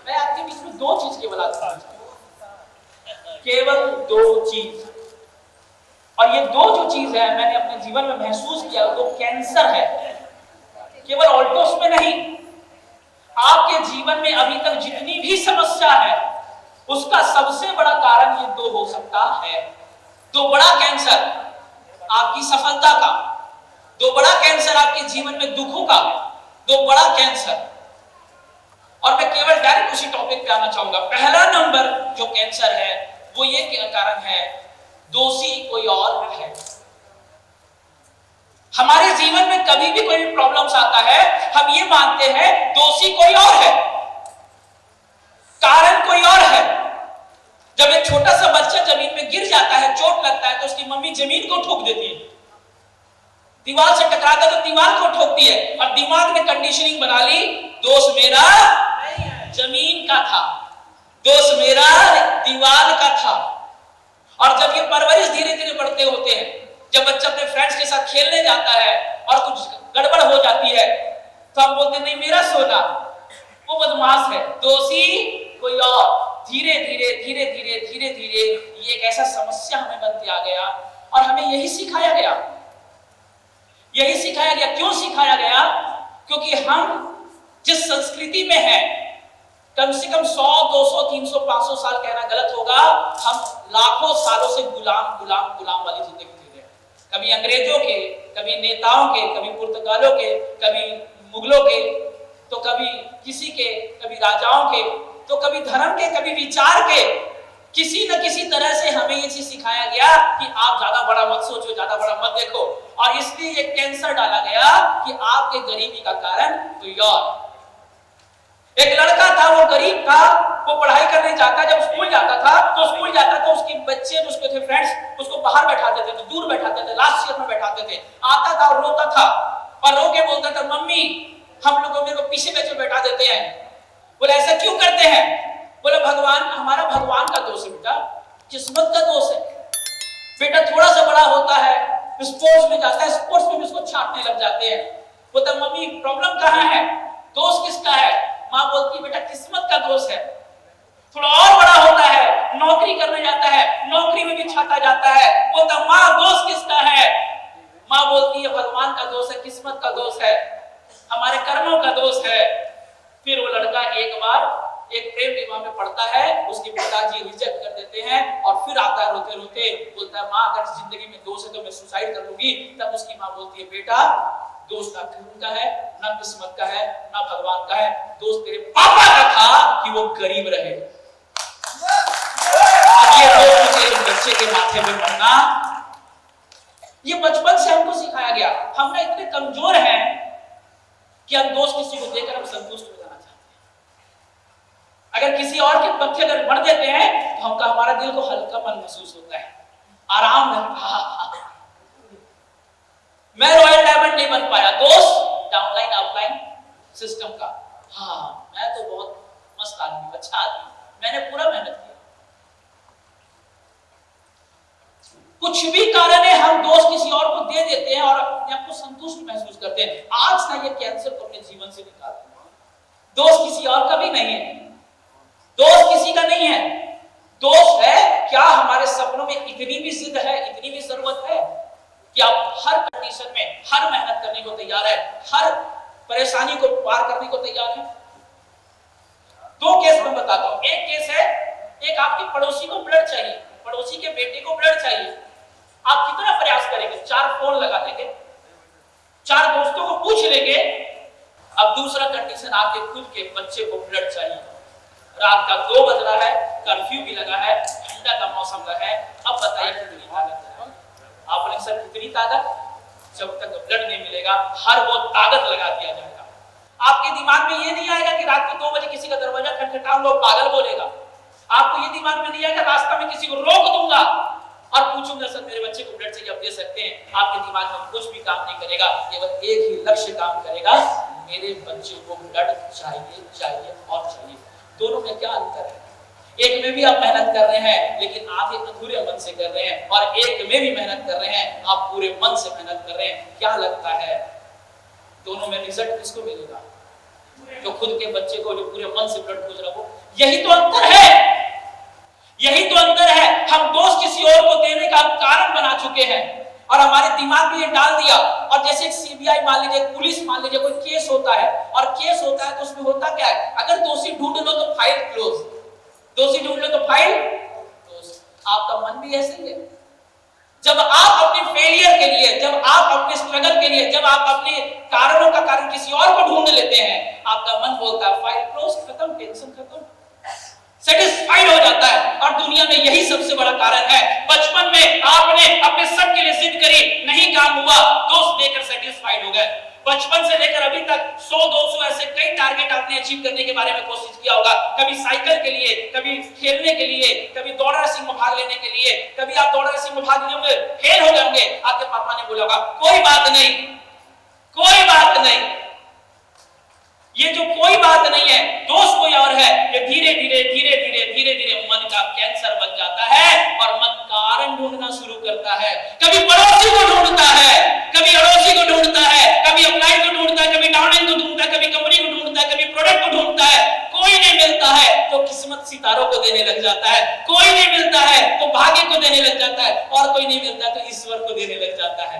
मैं आपके बीच में दो चीज केवल आता हूं, केवल दो चीज, और ये दो जो चीज है मैंने अपने जीवन में महसूस किया, वो कैंसर है। केवल ऑल्टोस में नहीं, आपके जीवन में अभी तक जितनी भी समस्या है उसका सबसे बड़ा कारण ये दो हो सकता है। दो बड़ा कैंसर आपकी सफलता का, दो बड़ा कैंसर आपके जीवन में दुखों का, दो बड़ा कैंसर। और मैं केवल डायरेक्ट उसी टॉपिक पे आना चाहूंगा। पहला नंबर जो कैंसर है वो ये कारण है, दोषी कोई और है। हमारे जीवन में कभी भी कोई प्रॉब्लम्स आता है, हम ये मानते हैं दोषी कोई और है, कारण कोई और है। जब एक छोटा सा बच्चा जमीन में गिर जाता है, चोट लगता है, तो उसकी मम्मी जमीन को ठोक देती है, दीवार से टकराता है तो दीवार को ठोकती है, और दिमाग ने कंडीशनिंग बना ली, दोष मेरा जमीन का था, दोष मेरा दीवार का था। और जब ये परवरिश धीरे धीरे बढ़ते होते हैं, जब बच्चा अपने फ्रेंड्स के साथ खेलने जाता है और कुछ गड़बड़ हो जाती है, तो हम बोलते नहीं मेरा सोना, वो बदमाश है, दोषी कोई और। धीरे धीरे धीरे धीरे धीरे धीरे ये एक ऐसा समस्या हमें बनते आ गया, और हमें यही सिखाया गया, यही सिखाया गया। क्यों सिखाया गया? क्योंकि हम जिस संस्कृति में हैं, कम से कम 100, 200, 300, 500 साल कहना गलत होगा, हम लाखों सालों से गुलाम गुलाम गुलाम वाली जिंदगी जी रहे हैं। कभी अंग्रेजों के, कभी नेताओं के, कभी पुर्तगालों के, कभी मुगलों के, तो कभी किसी के, कभी राजाओं के, तो कभी धर्म के, कभी विचार के। किसी न किसी तरह से हमें ये चीज सिखाया गया कि आप ज्यादा बड़ा मत सोचो, ज्यादा बड़ा मत देखो, और इसलिए ये कैंसर डाला गया कि आपके गरीबी का कारण कोई और। एक लड़का था, वो गरीब था, वो पढ़ाई करने जाता, जब स्कूल जाता था तो स्कूल जाता तो उसके बच्चे, उसके थे फ्रेंड्स, उसको बाहर बैठाते थे, दूर बैठाते थे, लास्ट ईयर में बैठाते थे। आता था और रोता था, और रो के बोलता था, मम्मी हम लोग मेरे को पीछे बैठे बैठा देते हैं। बोले ऐसा क्यों करते हैं? बोले भगवान, हमारा भगवान का दोष है बेटा, किस्मत का दोष है। बेटा थोड़ा सा बड़ा होता है, स्पोर्ट्स में जाता है, स्पोर्ट्स में भी उसको छाटने लग जाते हैं। बोलता मम्मी प्रॉब्लम कहाँ है, दोष किसका है? माँ बोलती बेटा किस्मत का दोष है। थोड़ा और बड़ा होता है, नौकरी करने जाता है, नौकरी में भी छाटा जाता है, बोलता माँ दोष किसका है? माँ बोलती है भगवान का दोष है, किस्मत का दोष है, हमारे कर्मों का दोष है। फिर वो लड़का एक बार एक प्रेम विवाह में पड़ता है, उसके पिताजी रिजेक्ट कर देते हैं, और फिर आता है रोते रोते, बोलता है माँ अगर जिंदगी में दोष है तो मैं सुसाइड कर लूंगी। तब उसकी माँ बोलती है बेटा दोष ना खून का है, ना किस्मत का है, ना भगवान का है, दोष तेरे पापा का था कि वो गरीब रहे। ये दोष मुझे बच्चे के माथे पे पड़ना, ये बचपन से हमको सिखाया गया। हम ना इतने कमजोर हैं कि हम दोष किसी को देकर हम संतुष्ट हो जाना चाहते हैं। अगर किसी और के पक्ष अगर बढ़ देते हैं तो हमका हमारा दिल को हल्का मन महसूस होता है, आराम रहता है। मैं रॉयल डायमंड नहीं बन पाया, दोस्त डाउनलाइन अपलाइन सिस्टम का, हाँ मैं तो बहुत मस्त आदमी, अच्छा आदमी, मैंने पूरा मेहनत किया। कुछ भी कारण है हम दोस्त किसी और को दे देते हैं और अपने आप को संतुष्ट महसूस करते हैं। आज ना ये कैंसर को अपने जीवन से निकालते हैं। दोस्त किसी और का भी नहीं है, दोस्त किसी का नहीं है, दोस्त है क्या हमारे सपनों में इतनी भी जिद है, इतनी भी जरूरत है कि आप हर कंडीशन में हर मेहनत करने को तैयार है, हर परेशानी को पार करने को तैयार है। दो केस मैं बताता हूं। एक केस है, एक आपके पड़ोसी को ब्लड चाहिए, पड़ोसी के बेटे को ब्लड चाहिए। आप कितना प्रयास करेंगे? 4 फोन लगा लेंगे, 4 दोस्तों को पूछ लेंगे। अब दूसरा कंडीशन, आपके खुद के बच्चे को ब्लड चाहिए, रात का 2 बज रहा है, कर्फ्यू भी लगा है, ठंडा का मौसम है। अब बताइए कितनी ताकत है? आपने सर कितनी ताकत? जब तक ब्लड नहीं मिलेगा हर वो ताकत लगा दिया जाएगा। आपके दिमाग में ये नहीं आएगा कि रात को 2 बजे किसी का दरवाजा खटखटाऊंगा वो पागल बोलेगा। आपको ये दिमाग में नहीं आएगा रास्ता में किसी को रोक दूंगा और पूछूंगा सर मेरे बच्चे को ब्लड चाहिए, आप दे सकते हैं? आपके दिमाग में कुछ भी काम नहीं करेगा, केवल एक ही लक्ष्य काम करेगा, मेरे बच्चे को ब्लड चाहिए चाहिए और चाहिए। दोनों में क्या अंतर है? एक में भी आप मेहनत कर रहे हैं लेकिन आधे अधूरे मन से कर रहे हैं, और एक में भी मेहनत कर रहे हैं, आप पूरे मन से मेहनत कर रहे हैं। क्या लगता है दोनों में रिजल्ट किसको मिलेगा? जो खुद के बच्चे को जो पूरे मन से ब्लड खोज रहा हो। यही तो अंतर है, यही तो अंतर है। हम दोष किसी और को देने का कारण बना चुके हैं और हमारे दिमाग में ये डाल दिया। और जैसे सीबीआई मान लीजिए, पुलिस मान लीजिए, कोई केस होता है और केस होता है तो उसमें होता क्या है, अगर दोषी ढूंढ लो तो फाइल क्लोज, दोषी ढूंढ लो तो फाइल क्लोज। आपका मन भी ऐसे ही है। जब आप अपने फेलियर के लिए, जब आप अपने स्ट्रगल के लिए, जब आप अपने कारणों का कारण किसी और को ढूंढ लेते हैं, आपका मन बोलता है फाइल क्लोज, खत्म, टेंशन खत्म, सेटिस्फाइड हो जाता है। और दुनिया में यही सबसे बड़ा कारण है। बचपन में आपने अपने सब के लिए जिद करी, नहीं काम हुआ, दोस्त देकर सेटिस्फाइड हो गए। बचपन से लेकर अभी तक 100-200 ऐसे कई टारगेट आपने अचीव करने के बारे में कोशिश किया होगा। कभी साइकिल के लिए, कभी खेलने के लिए, कभी दौड़ रेसिंग में भाग लेने के लिए, कभी आप दौड़ रेसिंग में भाग लिए होंगे, फेल हो गए होंगे, आपके पापा ने बोला होगा कोई बात नहीं, कोई बात नहीं। ये जो कोई बात नहीं है, दोस्त कोई और है, ये धीरे धीरे धीरे धीरे धीरे धीरे मन का कैंसर बन जाता है और मन कारण ढूंढना शुरू करता है। कभी पड़ोसी को ढूंढता है, कभी अड़ोसी को ढूंढता है, कभी अपलाइन को ढूंढता है, कभी डाउनलाइन को ढूंढता है, कभी कंपनी को ढूंढता है, कभी प्रोडक्ट को ढूंढता है। कोई नहीं मिलता है तो किस्मत सितारों को देने लग जाता है, कोई नहीं मिलता है तो भाग्य को देने लग जाता है, और कोई नहीं मिलता तो ईश्वर को देने लग जाता है।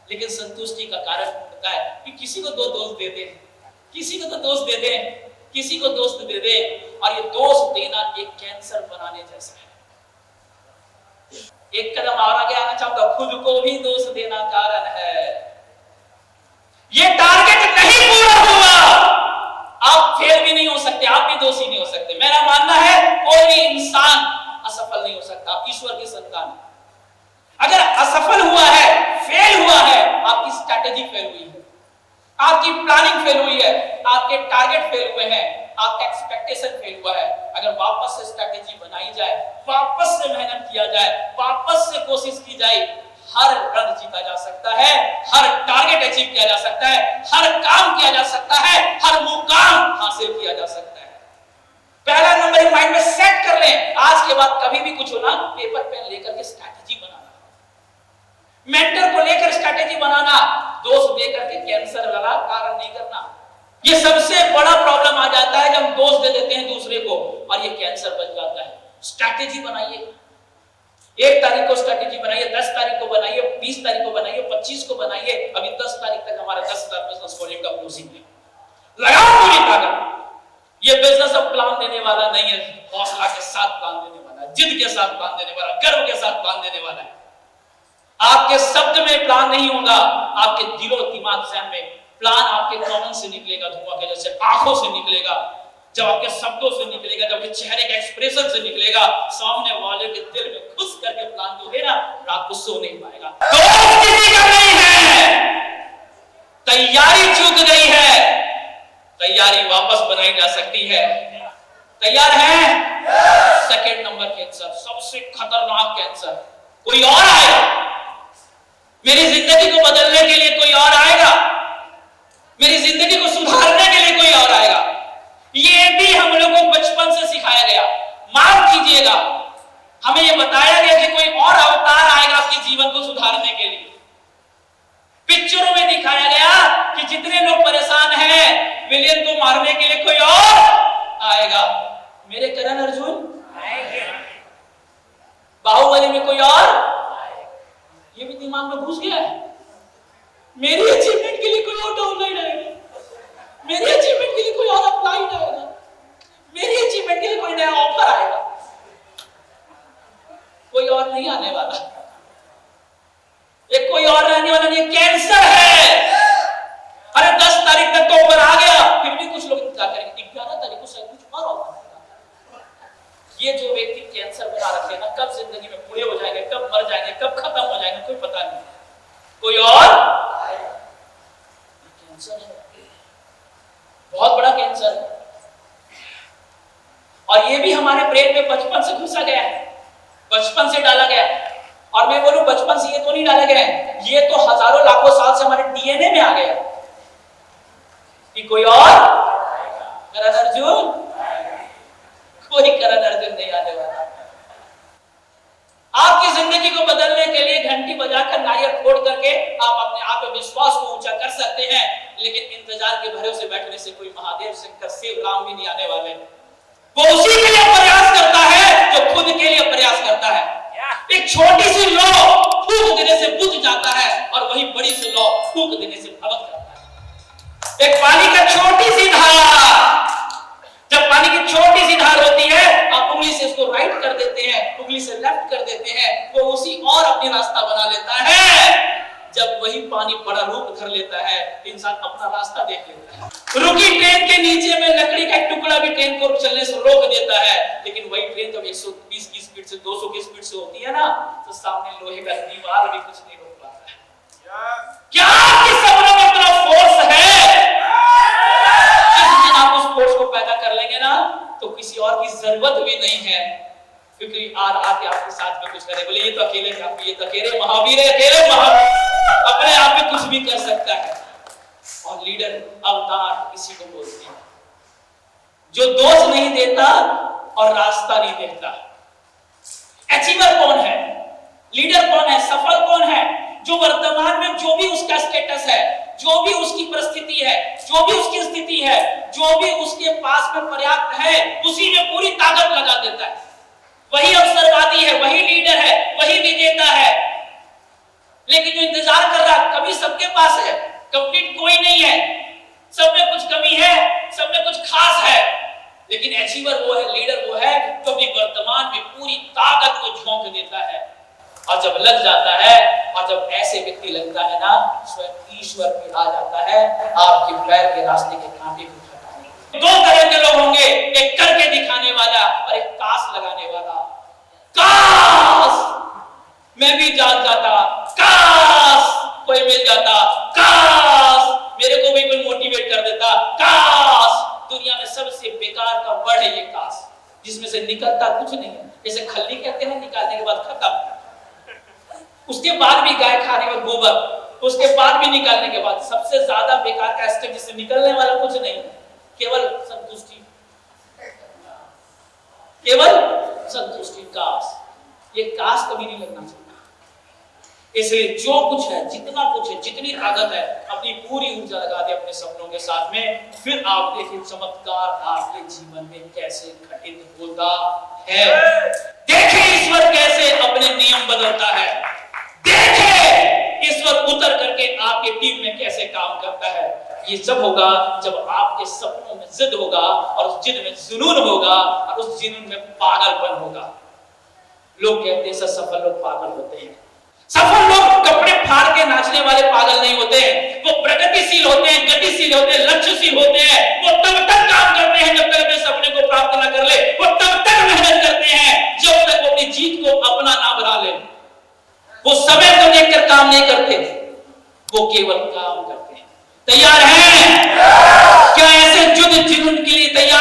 लेकिन संतुष्टि का कारण ढूंढता है कि किसी को 2 दोस्त दे दे, किसी को तो दोस्त दे दे, किसी को दोस्त दे दे। और ये दोस्त देना एक कैंसर बनाने जैसा है। एक कदम और आगे आना चाहूंगा, खुद को भी दोस्त देना कारण है। ये टारगेट नहीं पूरा हुआ, आप फेल भी नहीं हो सकते, आप भी दोषी नहीं हो सकते। मेरा मानना है कोई भी इंसान असफल नहीं हो सकता, ईश्वर की संतान। अगर असफल हुआ है, फेल हुआ है, आपकी स्ट्रैटेजी फेल हुई है, आपकी प्लानिंग फेल हुई है, आपके टारगेट फेल हुए हैं, आपका एक्सपेक्टेशन फेल हुआ है। अगर वापस से स्ट्रैटेजी बनाई जाए, वापस से मेहनत किया जाए, वापस से कोशिश की जाए, हर रण जीता जा सकता है, हर टारगेट अचीव किया जा सकता है, हर काम किया जा सकता है, हर मुकाम हासिल किया जा सकता है। पहला नंबर माइंड में सेट कर लें, आज के बाद कभी भी कुछ होना, पेपर पेन लेकर के स्ट्रैटेजी बनाना, मेंटर को लेकर स्ट्रैटेजी बनाना, दोस्त देकर के कैंसर वाला कारण नहीं करना। ये सबसे बड़ा प्रॉब्लम आ जाता है जब हम दोस्त दे देते हैं दूसरे को और ये कैंसर बन जाता है। स्ट्रैटेजी बनाइए, 1 तारीख को स्ट्रैटेजी बनाइए, 10 तारीख को बनाइए, 20 तारीख को बनाइए, 25 को बनाइए। अभी 10 तारीख तक हमारा 10,000 बिजनेस कॉलेज का क्लोजिंग है, लगाओ पूरी ताकत। ये बिजनेस अब प्लान देने वाला नहीं है, हौसला के साथ प्लान देने वाला है, जिद के साथ प्लान देने वाला, गर्व के साथ प्लान देने वाला है। आपके शब्द में प्लान नहीं होगा, आपके दिलो दिमाग जहन में प्लान आपके कॉमन से निकलेगा, धुआं के जैसे आंखों से निकलेगा, जब आपके शब्दों से निकलेगा, जब आपके चेहरे के एक्सप्रेशन से निकलेगा, सामने वाले के दिल में खुश करके प्लान जो है ना, रात को सो नहीं पाएगा। दोस्त किसी का नहीं है, तैयारी चूक गई है, तैयारी वापस बनाई जा सकती है। तैयार हैं? सेकंड नंबर कैंसर, सबसे खतरनाक कैंसर। कोई और आएगा मेरी जिंदगी को बदलने के लिए, कोई और आएगा मेरी जिंदगी को सुधारने के लिए, कोई और आएगा। ये भी हम लोगों को बचपन से सिखाया गया। माफ कीजिएगा, हमें ये बताया गया कि कोई और अवतार आएगा आपके जीवन को सुधारने के लिए। पिक्चरों में दिखाया गया कि जितने लोग परेशान हैं, विलेन को मारने के लिए कोई और आएगा। मेरे करण अर्जुन आएंगे, बाहुबली में कोई और, ये भी दिमाग में घुस गया है। मेरी अचीवमेंट के लिए कोई और डाउनलाइन आएगा, मेरी अचीवमेंट के लिए कोई और अपलाइन आएगा, मेरी अचीवमेंट के लिए कोई नया ऑफर आएगा। कोई और नहीं आने वाला, एक कोई और रहने वाला नहीं, कैंसर है। अरे 10 तारीख तक तो ऑफर आ गया, फिर भी कुछ लोग इंतजार करेंगे, 11 तारीख को शायद कुछ और ऑफर आएगा। ये जो व्यक्ति कैंसर बना रखे ना, कब जिंदगी में बूढ़े हो जाएंगे, कब मर जाएंगे, कब खत्म हो जाएंगे, कोई पता नहीं। कोई और कैंसर है, बहुत बड़ा कैंसर है, और ये भी हमारे ब्रेन में बचपन से घुसा गया है, बचपन से डाला गया है। और मैं बोलूं बचपन से ये तो नहीं डाला गया है, ये तो हजारों लाखों साल से हमारे डीएनए में आ गया कि कोई और करण अर्जुन, कोई करण अर्जुन नहीं आने वाला। आपकी जिंदगी को बदलने के लिए घंटी बजाकर नारियल फोड़ करके आप अपने आप पे विश्वास को ऊंचा कर सकते हैं, लेकिन इंतजार के भरोसे बैठने से कोई महादेव, शंकर, शिव, राम भी नहीं आने वाले। वो उसी के लिए प्रयास करता है जो खुद के लिए प्रयास करता है। एक छोटी सी लौ फूंक देने से बुझ जाता है और वही बड़ी सी लौ फूंक देने से भड़क जाता है। एक पानी का छोटी सी धार, जब पानी की छोटी सी धार होती है, आप उंगली से उसको राइट कर देते हैं, उंगली से लेफ्ट कर देते हैं, वो उसी और अपनी रास्ता बना लेता है। जब वही पानी बड़ा रूप धर लेता है, इंसान अपना रास्ता देख लेता है। रुकी ट्रेन के नीचे में लकड़ी का एक टुकड़ा भी ट्रेन को चलने से रोक देता है, लेकिन वही ट्रेन जब 120 की स्पीड से 200 की स्पीड से होती है ना, तो सामने लोहे का दीवार भी कुछ नहीं रोक पाता है। क्या आपके सपनों में इतना फोर्स है? जिस दिन आप उस फोर्स को पैदा कर लेंगे ना, तो किसी और की जरूरत भी नहीं है, क्योंकि आके आपके साथ में कुछ करे। बोले ये तो अकेले काफी, ये तो अकेले महावीर है, अकेले महावीर अपने आप में कुछ भी कर सकता है। और लीडर, अवतार किसी को बोलते हैं जो दोष नहीं देता और रास्ता नहीं देखता। अचीवर कौन है? लीडर कौन है? सफल कौन है? जो वर्तमान में जो भी उसका स्टेटस है, जो भी उसकी परिस्थिति है, जो भी उसकी स्थिति है, जो भी उसके पास में पर्याप्त है, उसी में पूरी ताकत लगा देता है। वही अवसरवादी है, वही लीडर है, वही विजेता है। लेकिन जो इंतजार कर रहा, कभी सबके पास है, कंप्लीट कोई नहीं है, सब में कुछ कमी है, सब में कुछ खास है। लेकिन अचीवर वो है, लीडर वो है जो भी वर्तमान में पूरी ताकत को झोंक देता है। और जब लग जाता है, और जब ऐसे व्यक्ति लगता है ना, स्वयं ईश्वर भी आ जाता है आपके पैर के रास्ते के कांटे को हटाने। दो तरह के लोग होंगे, एक करके दिखाने वाला और एक कास लगाने वाला। काश मैं भी जाग जाता, काश कोई मिल जाता, काश मेरे को भी कोई मोटिवेट कर देता, काश। दुनिया में सबसे बेकार का वर्ड है ये काश, जिसमें से निकलता कुछ नहीं है। जैसे खल्ली कहते हैं, निकालने के बाद खत्म, उसके बाद भी गाय खाने में गोबर, उसके बाद भी निकालने के बाद सबसे ज्यादा बेकार का स्टेप, जिससे निकलने वाला कुछ नहीं, केवल संतुष्टि, केवल संतुष्टि। काश, ये काश कभी नहीं लगना चाहिए। इसलिए जो कुछ है, जितना कुछ है, जितनी ताकत है, अपनी पूरी ऊर्जा लगा दे अपने सपनों के साथ में। फिर आप देखिए चमत्कार आपके जीवन में कैसे घटित होता है। देखिए ईश्वर कैसे अपने नियम बदलता है। देखिए ईश्वर उतर करके आपके टीम में कैसे काम करता है। ये सब होगा जब आपके सपनों में जिद होगा, और उस जिद में जुनून होगा, और उस जुनून में पागलपन होगा। लोग कहते हैं सफल लोग पागल होते हैं। सफल लोग कपड़े फाड़ के नाचने वाले पागल नहीं होते हैं। वो प्रगतिशील होते हैं, गतिशील होते हैं, लक्ष्यशील होते हैं। वो तब तक काम करते हैं जब तक अपने सपने को प्राप्त न कर ले। वो तब तक मेहनत करते हैं जब तक वो अपनी जीत को अपना ना बना ले। वो समय को देखकर काम नहीं करते, वो केवल काम करते हैं। तैयार हैं? क्या ऐसे जुनून के लिए तैयार